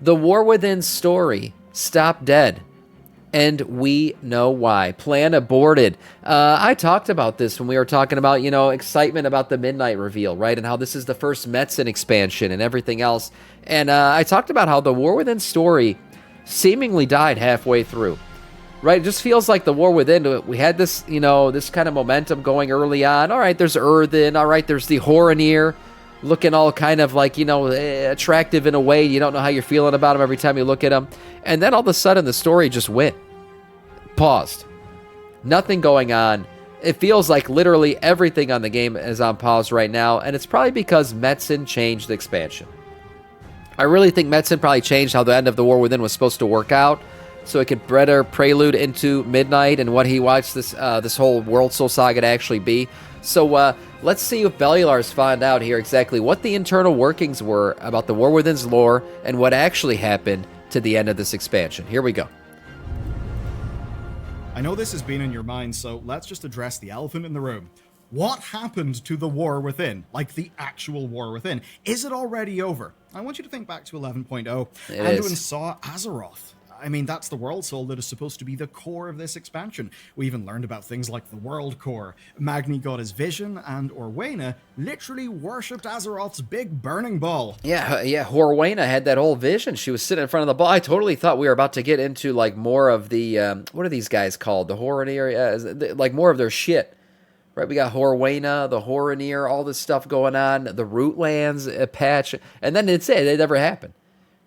The War Within story stopped dead. And we know why. Plan aborted. I talked about this when we were talking about, excitement about the Midnight reveal, right? And how this is the first Metzen expansion and everything else. And I talked about how the War Within story seemingly died halfway through, right? It just feels like the War Within, we had this, this kind of momentum going early on. All right, there's Earthen. All right, there's the Horonir looking all kind of like, attractive in a way. You don't know how you're feeling about him every time you look at him. And then all of a sudden the story just went. Paused. Nothing going on. It feels like literally everything on the game is on pause right now, and it's probably because Metzen changed the expansion. I really think Metzen probably changed how the end of the War Within was supposed to work out, so it could better prelude into Midnight and what he watched this whole World Soul Saga to actually be. So let's see if Bellular's found out here exactly what the internal workings were about the War Within's lore and what actually happened to the end of this expansion. Here we go. I know this has been in your mind, so let's just address the elephant in the room. What happened to the War Within? Like the actual War Within? Is it already over? I want you to think back to 11.0. Anduin saw Azeroth. I mean, that's the world soul that is supposed to be the core of this expansion. We even learned about things like the world core. Magni got his vision, and Orwena literally worshipped Azeroth's big burning ball. Yeah, Orwena had that whole vision. She was sitting in front of the ball. I totally thought we were about to get into like more of the, what are these guys called? The Horonir, like more of their shit. Right, we got Horwena, the Horonir, all this stuff going on, the Rootlands patch, and then it's it. It never happened.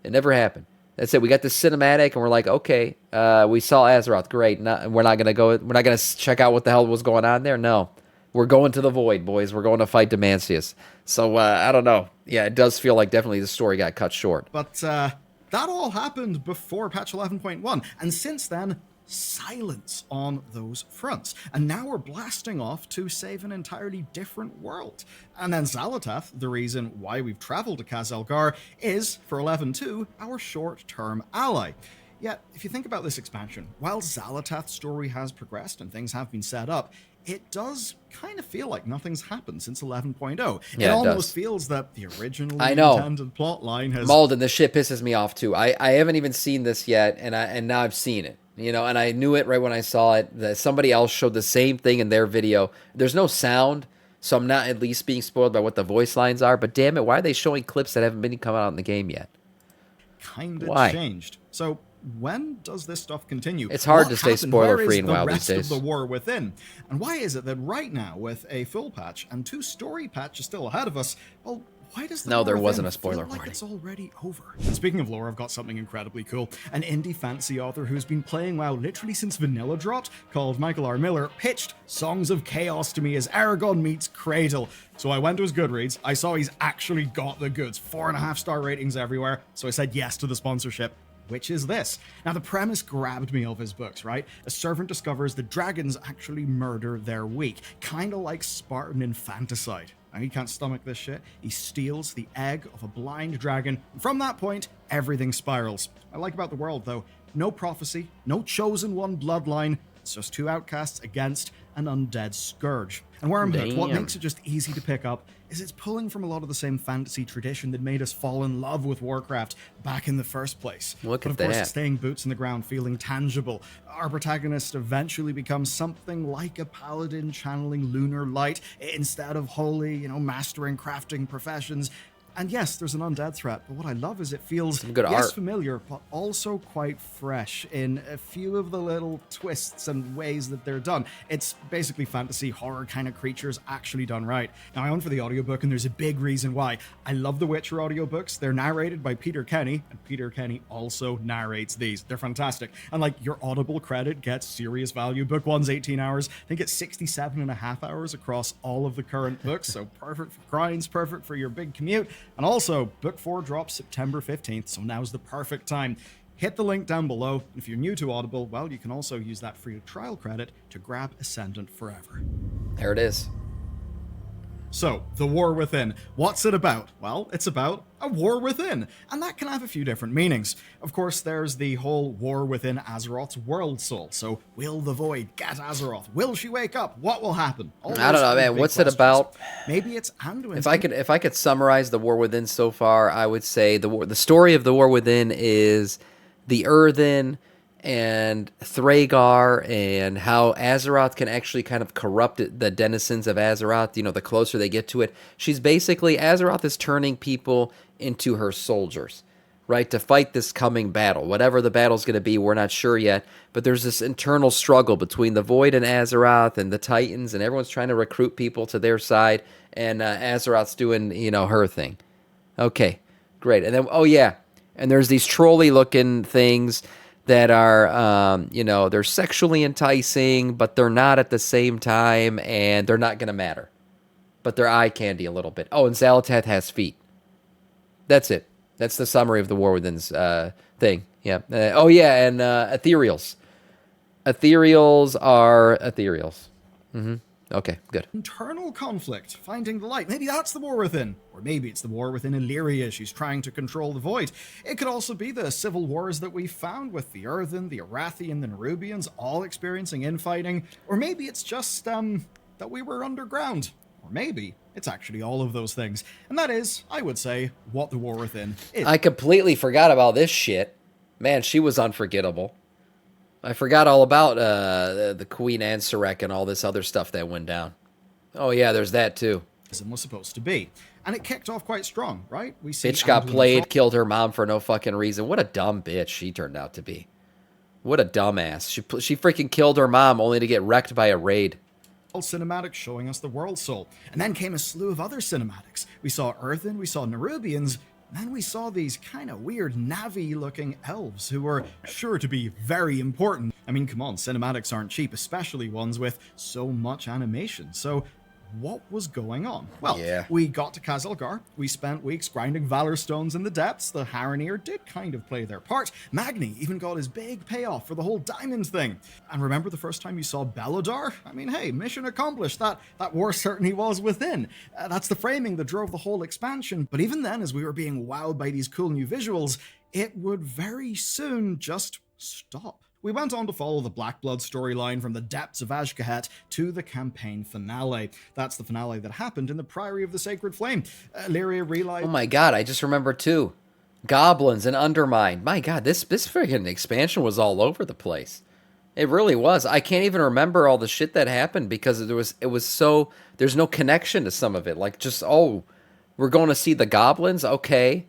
It never happened. That's it. We got this cinematic, and we're like, okay, we saw Azeroth, great. We're not gonna check out what the hell was going on there. No, we're going to the void, boys. We're going to fight Demancius. So I don't know. Yeah, it does feel like definitely the story got cut short. But that all happened before patch 11.1, and since then, silence on those fronts. And now we're blasting off to save an entirely different world. And then Xal'atath, the reason why we've traveled to Kaz-Elgar, is, for 11.2, our short-term ally. Yet, if you think about this expansion, while Xal'atath's story has progressed and things have been set up, it does kind of feel like nothing's happened since 11.0. Yeah, it almost feels that the original know. intended plot line has... Malden, this shit pisses me off too. I haven't even seen this yet, and now I've seen it. And I knew it right when I saw it. That somebody else showed the same thing in their video. There's no sound, so I'm not at least being spoiled by what the voice lines are. But damn it, why are they showing clips that haven't been coming out in the game yet? Kind of changed. So when does this stuff continue? It's hard to stay spoiler-free in WoW these days. Where is the rest of the War Within? And why is it that right now, with a full patch and 2 story patches still ahead of us, well, why does the No, there War wasn't Within a spoiler feel like warning. it's already over? And speaking of lore, I've got something incredibly cool. An indie fantasy author who's been playing WoW literally since vanilla dropped, called Michael R. Miller, pitched Songs of Chaos to me as Aragon meets Cradle. So I went to his Goodreads, I saw he's actually got the goods, 4.5-star ratings everywhere, so I said yes to the sponsorship. Which is this. Now, the premise grabbed me of his books, right? A servant discovers the dragons actually murder their weak, kind of like Spartan infanticide. Now, he can't stomach this shit. He steals the egg of a blind dragon, and from that point, everything spirals. I like about the world, though, no prophecy, no chosen one bloodline, it's just 2 outcasts against an undead scourge. And where I'm hooked, what makes it just easy to pick up is it's pulling from a lot of the same fantasy tradition that made us fall in love with Warcraft back in the first place. Look but at of course, that. it's staying boots in the ground, feeling tangible. Our protagonist eventually becomes something like a paladin channeling lunar light instead of holy, mastering crafting professions. And yes, there's an undead threat, but what I love is it feels, good yes, art. familiar, but also quite fresh in a few of the little twists and ways that they're done. It's basically fantasy horror kind of creatures actually done right. Now, I own for the audiobook, and there's a big reason why. I love the Witcher audiobooks. They're narrated by Peter Kenny, and Peter Kenny also narrates these. They're fantastic. And like, your Audible credit gets serious value. Book 1's 18 hours. I think it's 67.5 hours across all of the current books, so perfect for grinds, perfect for your big commute. And also, Book 4 drops September 15th, so now's the perfect time. Hit the link down below. If you're new to Audible, well, you can also use that free trial credit to grab Ascendant Forever. There it is. So, the War Within. What's it about? Well, it's about a war within, and that can have a few different meanings. Of course, there's the whole war within Azeroth's world soul. So, will the Void get Azeroth? Will she wake up? What will happen? I don't know, man. What's it about? Maybe it's Anduin. If I could summarize the War Within so far, I would say the story of the War Within is the Earthen and Thragar, and how Azeroth can actually kind of corrupt the denizens of Azeroth, you know, the closer they get to it. Azeroth is turning people into her soldiers, right, to fight this coming battle. Whatever the battle's going to be, we're not sure yet, but there's this internal struggle between the Void and Azeroth and the Titans, and everyone's trying to recruit people to their side, and Azeroth's doing, you know, her thing. Okay, great. And then, oh yeah, and there's these trolley-looking things that are, you know, they're sexually enticing, but they're not at the same time, and they're not going to matter. But they're eye candy a little bit. Oh, and Xal'atath has feet. That's it. That's the summary of the War Within's thing. Yeah. Oh, yeah, and ethereals. Ethereals are ethereals. Mm-hmm. Okay, good. Internal conflict, finding the light. Maybe that's the War Within. Or maybe it's the war within Illyria. She's trying to control the Void. It could also be the civil wars that we found with the Earthen, the Arathi, and the Nerubians all experiencing infighting. Or maybe it's just that we were underground. Or maybe it's actually all of those things. And that is, I would say, what the War Within is. I completely forgot about this shit. Man, she was unforgettable. I forgot all about the Queen Ansurek and all this other stuff that went down. Oh yeah, there's that too. Was supposed to be. And it kicked off quite strong, right? We see bitch got played, killed her mom for no fucking reason. What a dumb bitch she turned out to be. What a dumbass. She freaking killed her mom only to get wrecked by a raid. Cinematics showing us the World Soul. And then came a slew of other cinematics. We saw Earthen, we saw Nerubians, and then we saw these kind of weird Navi-looking elves who were sure to be very important. I mean, come on, cinematics aren't cheap, especially ones with so much animation. So what was going on? Well, yeah. We got to Khazalgar. We spent weeks grinding Valor Stones in the depths. The Haranir did kind of play their part. Magni even got his big payoff for the whole diamond thing. And remember the first time you saw Belladar? I mean, hey, mission accomplished. That war certainly was within. That's the framing that drove the whole expansion. But even then, as we were being wowed by these cool new visuals, it would very soon just stop. We went on to follow the Black Blood storyline from the depths of Azj-Kahet to the campaign finale. That's the finale that happened in the Priory of the Sacred Flame. Illyria realized... Oh my god, I just remember too. Goblins and Undermine. My god, this freaking expansion was all over the place. It really was. I can't even remember all the shit that happened because it was so... There's no connection to some of it. Like just, oh, we're going to see the goblins? Okay.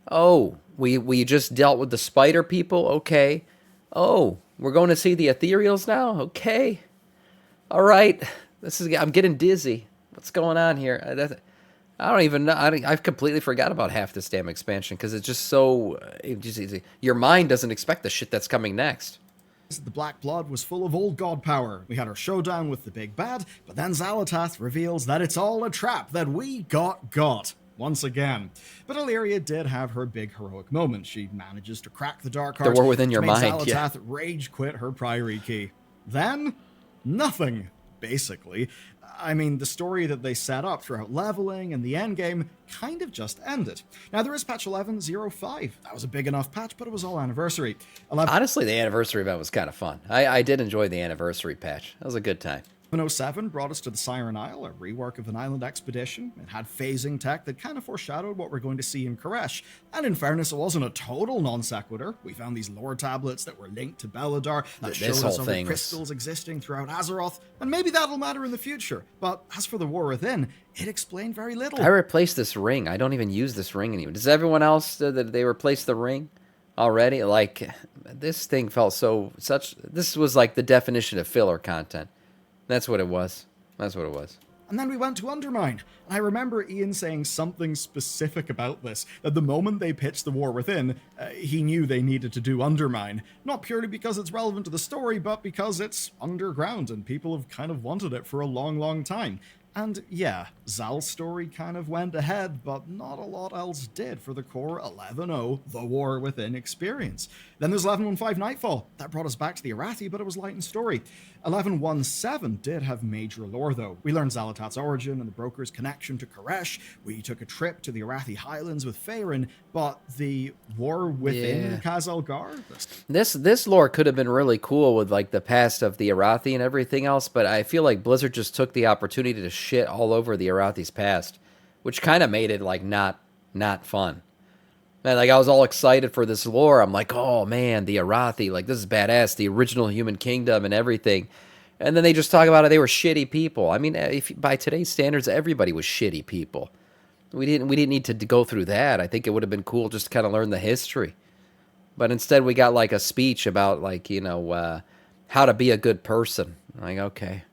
Oh, we just dealt with the spider people? Okay. Oh, we're going to see the ethereals now? Okay. All right. I'm getting dizzy. What's going on here? I don't even know. I've completely forgot about half this damn expansion because it's just so... your mind doesn't expect the shit that's coming next. The Black Blood was full of old god power. We had our showdown with the big bad, but then Xal'atath reveals that it's all a trap, that we got. Once again. But Illyria did have her big heroic moment. She manages to crack the Dark Heart. The war within your mind, Xal'atath rage quit her Priory Key. Then, nothing, basically. I mean, the story that they set up throughout leveling and the endgame kind of just ended. Now, there is patch 11.05. That was a big enough patch, but it was all anniversary. Honestly, the anniversary event was kind of fun. I did enjoy the anniversary patch. That was a good time. 11.07 brought us to the Siren Isle, a rework of an island expedition. It had phasing tech that kind of foreshadowed what we're going to see in Koresh. And in fairness, it wasn't a total non sequitur. We found these lore tablets that were linked to Belladar that showed us other crystals existing throughout Azeroth, and maybe that'll matter in the future. But as for the War Within, it explained very little. I replaced this ring. I don't even use this ring anymore. Does everyone else that they replaced the ring already? Like, this thing felt this was like the definition of filler content. That's what it was. And then we went to Undermine. And I remember Ian saying something specific about this, that the moment they pitched the War Within, he knew they needed to do Undermine. Not purely because it's relevant to the story, but because it's underground and people have kind of wanted it for a long, long time. And yeah, Zal's story kind of went ahead, but not a lot else did for the core 11.0 The War Within experience. Then there's 11.15 Nightfall. That brought us back to the Arathi, but it was light in story. 11.17 did have major lore though. We learned Xalatat's origin and the broker's connection to Koresh. We took a trip to the Arathi Highlands with Faerun, but the War Within Khazalgar? This lore could have been really cool with like the past of the Arathi and everything else, but I feel like Blizzard just took the opportunity to shit all over the Arathi's past, which kind of made it like not fun. Man, like I was all excited for this lore. I'm like, oh man, the Arathi, like this is badass, the original human kingdom and everything. And then they just talk about it. They were shitty people. I mean, if by today's standards, everybody was shitty people. We didn't need to go through that. I think it would have been cool just to kind of learn the history. But instead, we got like a speech about like how to be a good person. Like, okay,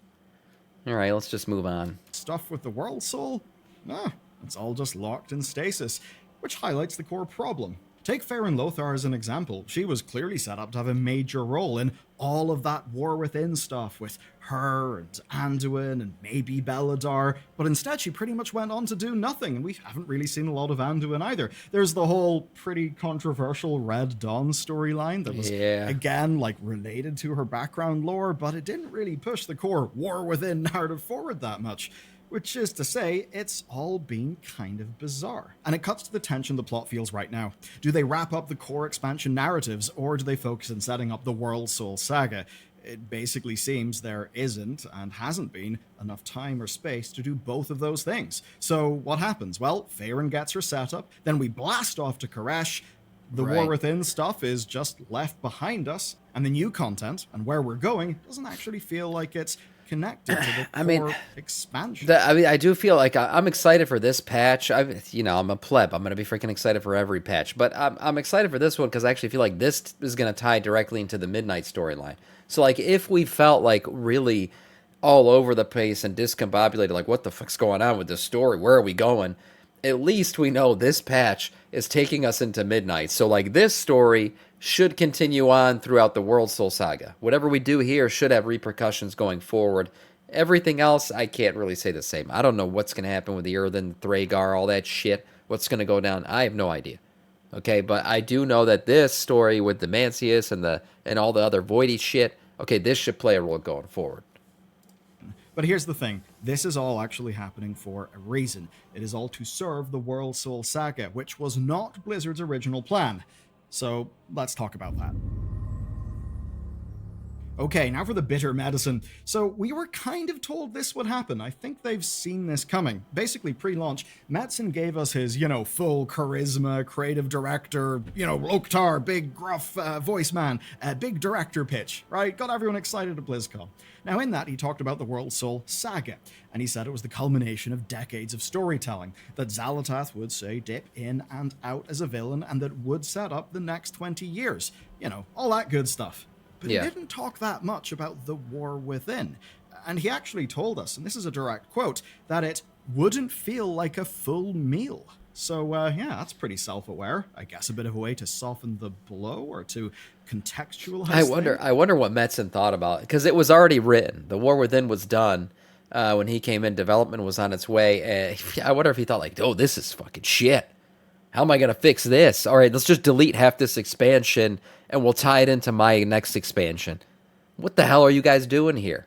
all right, let's just move on. Stuff with the World Soul? Nah, it's all just locked in stasis, which highlights the core problem. Take Faerun Lothar as an example. She was clearly set up to have a major role in all of that War Within stuff with her and Anduin and maybe Beladar, but instead she pretty much went on to do nothing, and we haven't really seen a lot of Anduin either. There's the whole pretty controversial Red Dawn storyline that was, again, like related to her background lore, but it didn't really push the core War Within narrative forward that much. Which is to say, it's all been kind of bizarre. And it cuts to the tension the plot feels right now. Do they wrap up the core expansion narratives, or do they focus on setting up the World Soul saga? It basically seems there isn't, and hasn't been, enough time or space to do both of those things. So what happens? Well, Faerun gets her set up, then we blast off to Koresh. The War Within stuff is just left behind us, and the new content, and where we're going, doesn't actually feel like it's connected to the core expansion. I do feel like I'm excited for this patch. I'm a pleb. I'm going to be freaking excited for every patch. But I'm excited for this one because I actually feel like this is going to tie directly into the Midnight storyline. So, like, if we felt, like, really all over the place and discombobulated, like, what the fuck's going on with this story? Where are we going? At least we know this patch is taking us into Midnight. So, like, this story should continue on throughout the World Soul Saga. Whatever we do here should have repercussions going forward. Everything else, I can't really say the same. I don't know what's going to happen with the Earthen, Thragar, all that shit. What's going to go down? I have no idea. Okay, but I do know that this story with Demancius and all the other Voidy shit, okay, this should play a role going forward. But here's the thing, this is all actually happening for a reason. It is all to serve the World Soul Saga, which was not Blizzard's original plan. So let's talk about that. Okay, now for the bitter medicine. So we were kind of told this would happen. I think they've seen this coming. Basically, pre-launch, Metzen gave us his, full charisma, creative director, Loktar, big gruff voice man, big director pitch, right? Got everyone excited at BlizzCon. Now in that, he talked about the World Soul Saga, and he said it was the culmination of decades of storytelling, that Xalatath would, say, dip in and out as a villain, and that would set up the next 20 years. All that good stuff. But he didn't talk that much about the War Within. And he actually told us, and this is a direct quote, that it wouldn't feel like a full meal. So, that's pretty self-aware. I guess a bit of a way to soften the blow or to contextualize I wonder what Metzen thought about it, because it was already written. The War Within was done when he came in. Development was on its way. I wonder if he thought, like, oh, this is fucking shit. How am I going to fix this? All right, let's just delete half this expansion, and we'll tie it into my next expansion. What the hell are you guys doing here?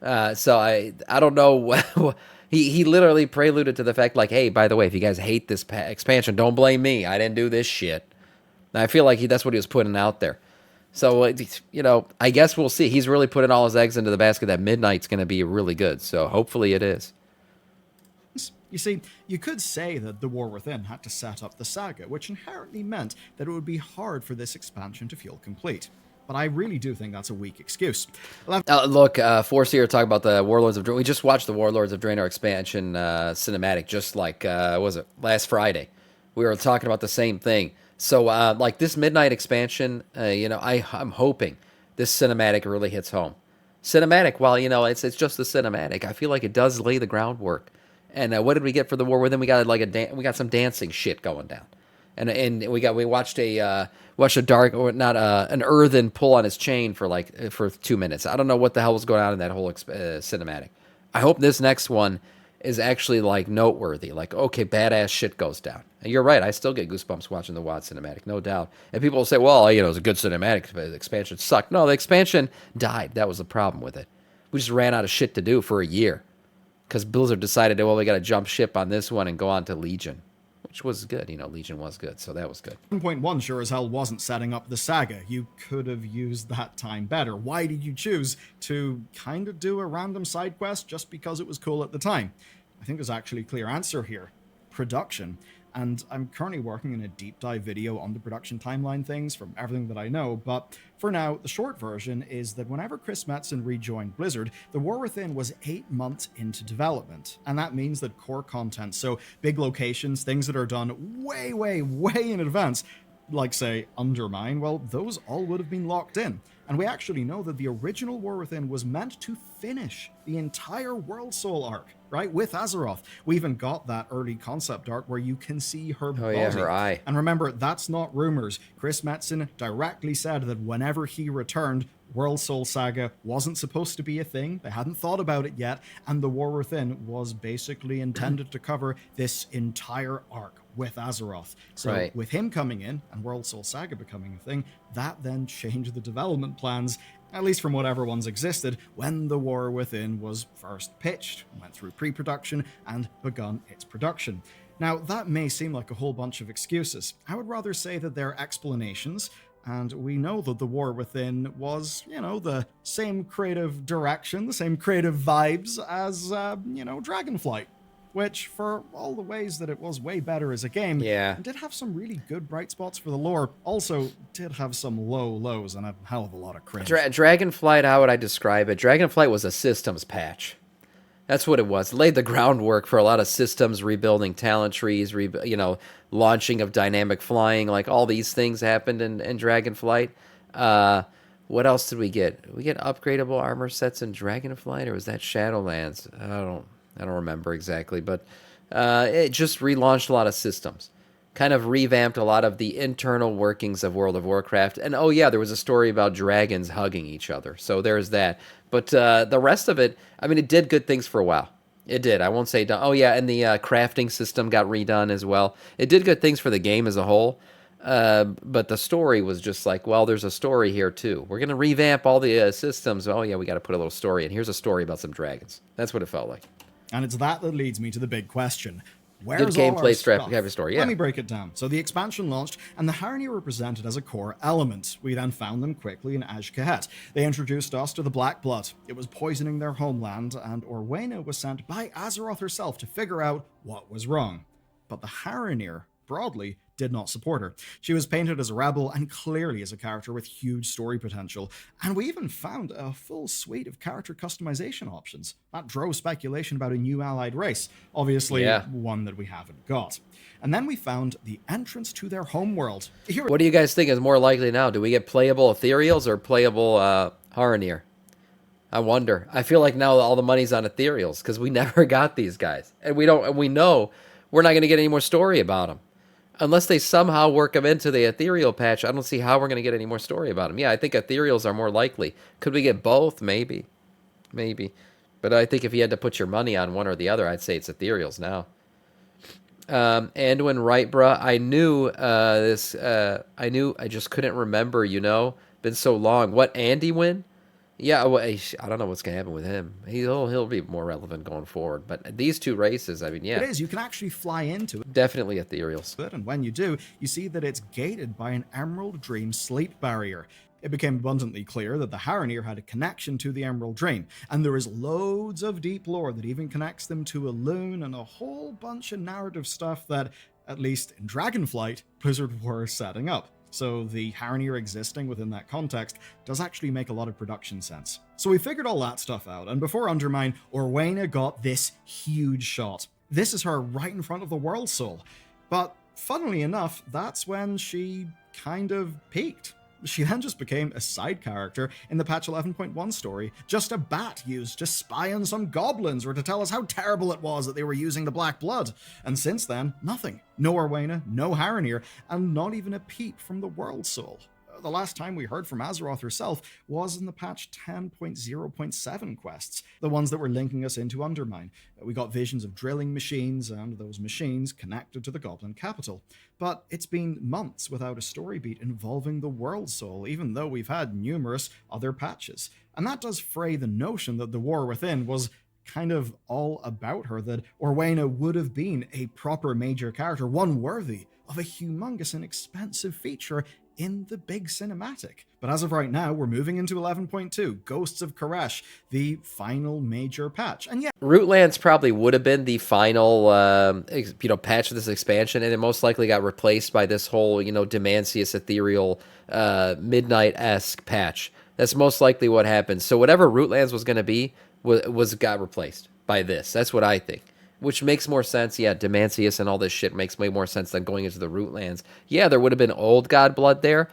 So I don't know. He literally preluded to the fact, like, hey, by the way, if you guys hate this expansion, don't blame me. I didn't do this shit. And I feel like that's what he was putting out there. So, I guess we'll see. He's really putting all his eggs into the basket that Midnight's going to be really good. So hopefully it is. You see, you could say that the War Within had to set up the saga, which inherently meant that it would be hard for this expansion to feel complete. But I really do think that's a weak excuse. Look, Force here talk about the Warlords of Draenor. We just watched the Warlords of Draenor expansion cinematic just like, was it last Friday? We were talking about the same thing. So, like this Midnight expansion, I'm hoping this cinematic really hits home. Cinematic, while, it's just the cinematic, I feel like it does lay the groundwork. And what did we get for the War Within? We got we got some dancing shit going down, and we watched an earthen pull on his chain for 2 minutes. I don't know what the hell was going on in that whole cinematic. I hope this next one is actually like noteworthy. Like, okay, badass shit goes down. And you're right. I still get goosebumps watching the WoD cinematic, no doubt. And people will say, well, it was a good cinematic, but the expansion sucked. No, the expansion died. That was the problem with it. We just ran out of shit to do for a year because Blizzard decided, well, we got to jump ship on this one and go on to Legion, which was good. Legion was good, so that was good. 1.1 sure as hell wasn't setting up the saga. You could have used that time better. Why did you choose to kind of do a random side quest just because it was cool at the time? I think there's actually a clear answer here. Production. And I'm currently working on a deep dive video on the production timeline things from everything that I know, but for now, the short version is that whenever Chris Metzen rejoined Blizzard, The War Within was 8 months into development, and that means that core content, so big locations, things that are done way, way, way in advance, like say Undermine, well, those all would have been locked in. And we actually know that the original War Within was meant to finish the entire World Soul arc, right, with Azeroth. We even got that early concept art where you can see her body. Yeah, her eye. And remember, that's not rumors. Chris Metzen directly said that whenever he returned, World Soul Saga wasn't supposed to be a thing. They hadn't thought about it yet, and the War Within was basically intended to cover this entire arc with Azeroth. So with him coming in and World Soul Saga becoming a thing, that then changed the development plans, at least from whatever ones existed, when the War Within was first pitched, went through pre-production, and begun its production. Now, that may seem like a whole bunch of excuses. I would rather say that they're explanations, and we know that the War Within was, the same creative direction, the same creative vibes as, Dragonflight. Which, for all the ways that it was way better as a game, did have some really good bright spots for the lore, also did have some low lows and a hell of a lot of cringe. Dragonflight, how would I describe it? Dragonflight was a systems patch. That's what it was. It laid the groundwork for a lot of systems, rebuilding talent trees, launching of dynamic flying, like all these things happened in Dragonflight. What else did we get? We get upgradable armor sets in Dragonflight, or was that Shadowlands? I don't remember exactly, but it just relaunched a lot of systems, kind of revamped a lot of the internal workings of World of Warcraft. And there was a story about dragons hugging each other, so there's that. But the rest of it, it did good things for a while. It did. I won't say done. And the crafting system got redone as well. It did good things for the game as a whole. But the story was just like, well, there's a story here too. We're going to revamp all the systems. We got to put a little story in. Here's a story about some dragons. That's what it felt like. And it's that leads me to the big question. Where's good gameplay stuff? Have a story, yeah. Let me break it down. So the expansion launched, and the Harni were presented as a core element. We then found them quickly in Azj-Kahet. They introduced us to the Black Blood. It was poisoning their homeland, and Orwena was sent by Azeroth herself to figure out what was wrong. But the Haranir, broadly, did not support her. She was painted as a rebel and clearly as a character with huge story potential. And we even found a full suite of character customization options. That drove speculation about a new allied race, obviously one that we haven't got. And then we found the entrance to their homeworld. What do you guys think is more likely now? Do we get playable Ethereals or playable Haranir? I wonder. I feel like now all the money's on Ethereals because we never got these guys. And we know we're not going to get any more story about them. Unless they somehow work them into the Ethereal patch, I don't see how we're going to get any more story about them. Yeah, I think Ethereals are more likely. Could we get both? Maybe. But I think if you had to put your money on one or the other, I'd say it's Ethereals now. Anduin Wright, bruh, I knew this. I just couldn't remember, Been so long. What, Andy win? Yeah, well, I don't know what's going to happen with him. He'll be more relevant going forward. But these two races, It is. You can actually fly into it. Definitely Ethereals. And when you do, you see that it's gated by an Emerald Dream sleep barrier. It became abundantly clear that the Haranir had a connection to the Emerald Dream, and there is loads of deep lore that even connects them to a loon and a whole bunch of narrative stuff that, at least in Dragonflight, Blizzard were setting up. So the Haranir existing within that context does actually make a lot of production sense. So we figured all that stuff out, and before Undermine, Orwena got this huge shot. This is her right in front of the World Soul. But funnily enough, that's when she kind of peaked. She then just became a side character in the patch 11.1 story, just a bat used to spy on some goblins or to tell us how terrible it was that they were using the Black Blood. And since then, nothing. No Orwena, no Haranir, and not even a peep from the World Soul. The last time we heard from Azeroth herself was in the patch 10.0.7 quests, the ones that were linking us into Undermine. We got visions of drilling machines and those machines connected to the Goblin capital. But it's been months without a story beat involving the World Soul, even though we've had numerous other patches. And that does fray the notion that the War Within was kind of all about her, that Orwena would have been a proper major character, one worthy of a humongous and expensive feature in the big cinematic. But as of right now, we're moving into 11.2, Ghosts of Koresh, the final major patch. And yeah, Rootlands probably would have been the final, patch of this expansion, and it most likely got replaced by this whole, Demancius ethereal, Midnight-esque patch. That's most likely what happened. So whatever Rootlands was going to be got replaced by this. That's what I think. Which makes more sense. Yeah, Demancius and all this shit makes way more sense than going into the Rootlands. Yeah, there would have been old god blood there,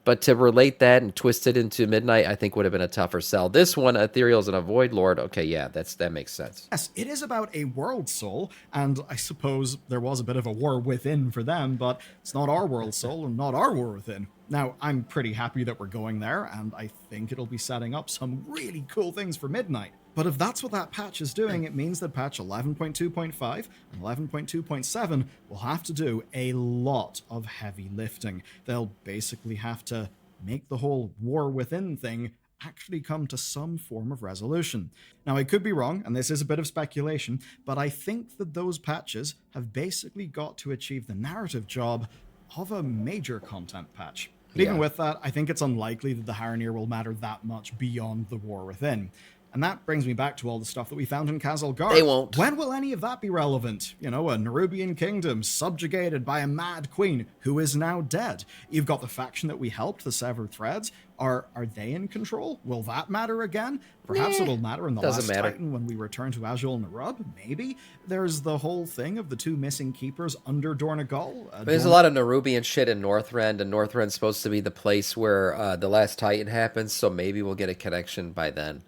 but to relate that and twist it into Midnight, I think would have been a tougher sell. This one, Ethereal's and a Void Lord, okay, yeah, that makes sense. Yes, it is about a world soul, and I suppose there was a bit of a war within for them, but it's not our world soul and not our war within. Now, I'm pretty happy that we're going there, and I think it'll be setting up some really cool things for Midnight. But if that's what that patch is doing, it means that patch 11.2.5 and 11.2.7 will have to do a lot of heavy lifting. They'll basically have to make the whole War Within thing actually come to some form of resolution. Now, I could be wrong, and this is a bit of speculation, but I think that those patches have basically got to achieve the narrative job of a major content patch. But even with that, I think it's unlikely that the Haranir will matter that much beyond the War Within. And that brings me back to all the stuff that we found in Khazal-Gar. They won't. When will any of that be relevant? A Nerubian kingdom subjugated by a mad queen who is now dead. You've got the faction that we helped, the Severed Threads. Are they in control? Will that matter again? Perhaps it'll matter in the last Titan when we return to Azul Narub, maybe. There's the whole thing of the two missing keepers under Dornegal. There's a lot of Nerubian shit in Northrend, and Northrend's supposed to be the place where the last Titan happens, so maybe we'll get a connection by then.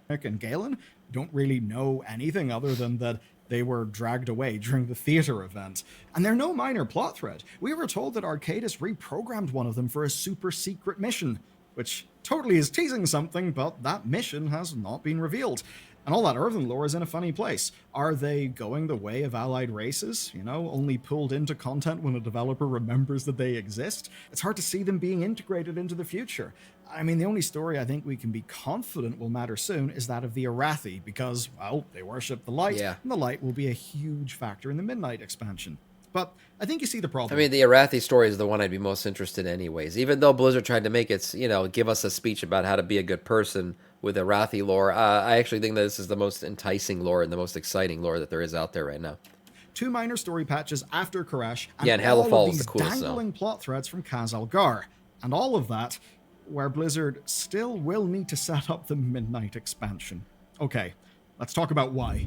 And Galen don't really know anything other than that they were dragged away during the theater event. And they're no minor plot thread. We were told that Arcadis reprogrammed one of them for a super secret mission, which totally is teasing something, but that mission has not been revealed. And all that Earthen lore is in a funny place. Are they going the way of allied races? Only pulled into content when a developer remembers that they exist? It's hard to see them being integrated into the future. I mean, the only story I think we can be confident will matter soon is that of the Arathi, because, well, they worship the light, and the light will be a huge factor in the Midnight expansion. But I think you see the problem. I mean, the Arathi story is the one I'd be most interested in anyways. Even though Blizzard tried to make it, give us a speech about how to be a good person with Arathi lore, I actually think that this is the most enticing lore and the most exciting lore that there is out there right now. 2 minor story patches after Koresh, and and all Hellfall of is these the coolest dangling plot threads from Khazal-Gar. And all of that, where Blizzard still will need to set up the Midnight expansion. Okay, let's talk about why.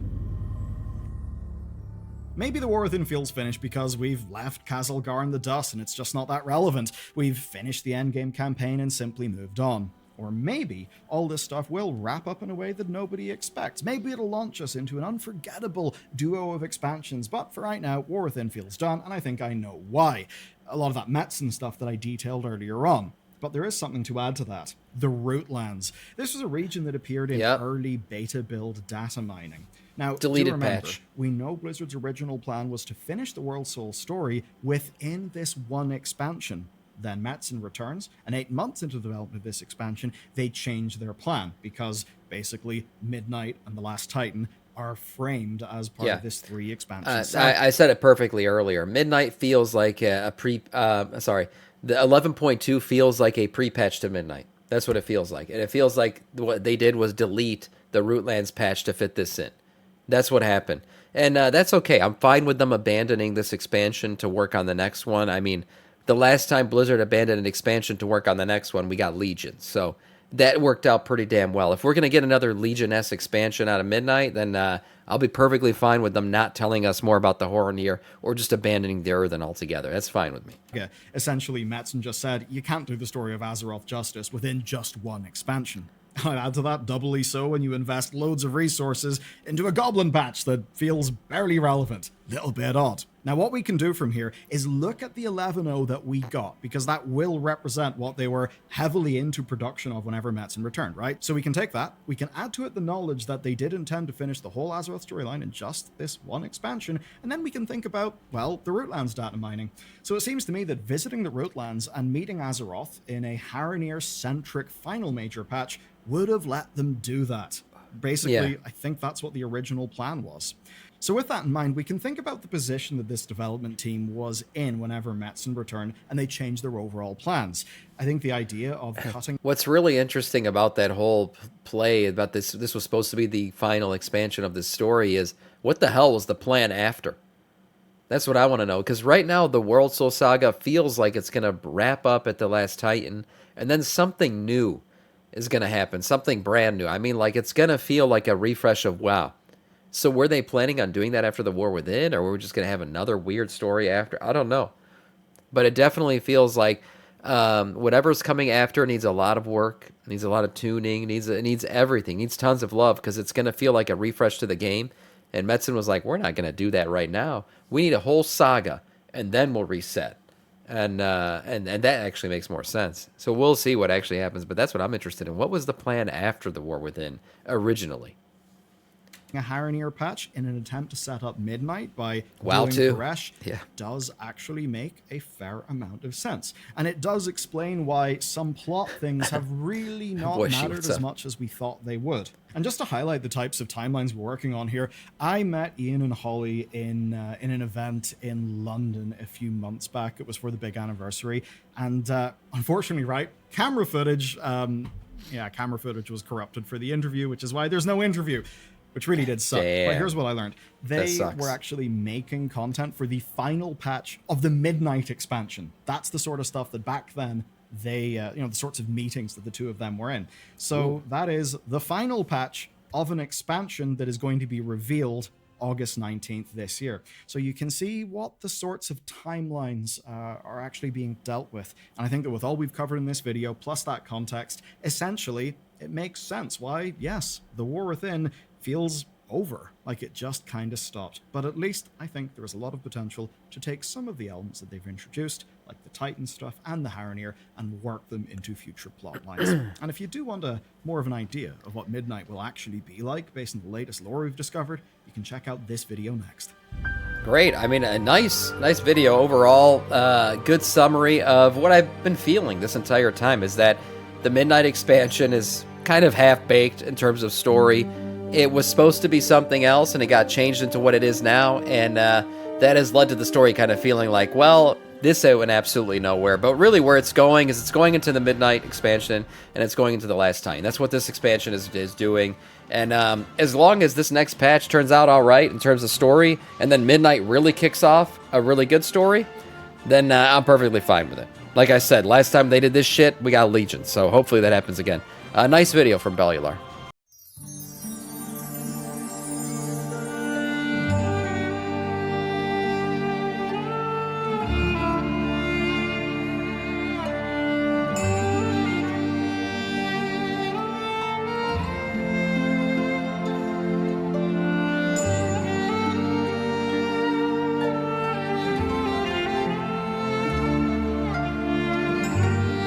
Maybe the War Within feels finished because we've left Khazal-Gar in the dust and it's just not that relevant. We've finished the endgame campaign and simply moved on. Or maybe all this stuff will wrap up in a way that nobody expects. Maybe it'll launch us into an unforgettable duo of expansions, but for right now, War Within feels done, and I think I know why. A lot of that Metzen stuff that I detailed earlier on. But there is something to add to that. The Rootlands. This was a region that appeared in early beta build data mining. Now, deleted remember, patch. We know Blizzard's original plan was to finish the World Soul story within this one expansion. Then Metzen returns, and 8 months into the development of this expansion, they change their plan, because basically Midnight and the Last Titan are framed as part of this 3 expansion. I said it perfectly earlier. Midnight feels like the 11.2 feels like a pre-patch to Midnight. That's what it feels like. And it feels like what they did was delete the Rootlands patch to fit this in. That's what happened. And that's okay. I'm fine with them abandoning this expansion to work on the next one. I mean, the last time Blizzard abandoned an expansion to work on the next one, we got Legion. So that worked out pretty damn well. If we're going to get another Legion-esque expansion out of Midnight, then I'll be perfectly fine with them not telling us more about the Horonir or just abandoning the Earthen altogether. That's fine with me. Yeah, essentially, Metzen just said, you can't do the story of Azeroth justice within just one expansion. I'd add to that doubly so when you invest loads of resources into a goblin patch that feels barely relevant. Little bit odd. Now, what we can do from here is look at the 11.0 that we got, because that will represent what they were heavily into production of whenever Metzen returned, right? So we can take that, we can add to it the knowledge that they did intend to finish the whole Azeroth storyline in just this one expansion, and then we can think about, well, the Rootlands data mining. So it seems to me that visiting the Rootlands and meeting Azeroth in a Haranir-centric final major patch would have let them do that. Basically, I think that's what the original plan was. So with that in mind, we can think about the position that this development team was in whenever Metzen returned and they changed their overall plans. I think the idea of cutting... What's really interesting about that whole play, about this was supposed to be the final expansion of this story, is what the hell was the plan after? That's what I want to know, because right now the World Soul Saga feels like it's going to wrap up at the Last Titan, and then something new is going to happen, something brand new. I mean, like, it's going to feel like a refresh of WoW. So were they planning on doing that after the War Within, or were we just going to have another weird story after? I don't know. But it definitely feels like whatever's coming after needs a lot of work, needs a lot of tuning, it needs everything, needs tons of love, because it's going to feel like a refresh to the game. And Metzen was like, we're not going to do that right now. We need a whole saga, and then we'll reset. And that actually makes more sense. So we'll see what actually happens, but that's what I'm interested in. What was the plan after the War Within originally? A Haranir patch in an attempt to set up Midnight by WoW doing Koresh yeah. does actually make a fair amount of sense. And it does explain why some plot things have really not mattered as much as we thought they would. And just to highlight the types of timelines we're working on here, I met Ian and Holly in an event in London a few months back. It was for the big anniversary. And unfortunately, right, camera footage was corrupted for the interview, which is why there's no interview. Which really did suck. Damn. But here's what I learned. They were actually making content for the final patch of the Midnight expansion. That's the sort of stuff that back then they, the sorts of meetings that the two of them were in. So that is the final patch of an expansion that is going to be revealed August 19th this year. So you can see what the sorts of timelines are actually being dealt with. And I think that with all we've covered in this video, plus that context, essentially, it makes sense why, yes, the War Within feels over, like it just kind of stopped. But at least I think there is a lot of potential to take some of the elements that they've introduced, like the Titan stuff and the Haranir, and work them into future plot lines. And if you do want more of an idea of what Midnight will actually be like based on the latest lore we've discovered, you can check out this video next. Great. I mean, a nice video overall. Good summary of what I've been feeling this entire time, is that the Midnight expansion is kind of half-baked in terms of story. It was supposed to be something else, and it got changed into what it is now, and that has led to the story kind of feeling like, well, this went absolutely nowhere. But really where it's going is it's going into the Midnight expansion, and it's going into the Last Titan. That's what this expansion is doing. And as long as this next patch turns out all right in terms of story, and then Midnight really kicks off a really good story, then I'm perfectly fine with it. Like I said, last time they did this shit, we got Legion, so hopefully that happens again. Nice video from Bellular.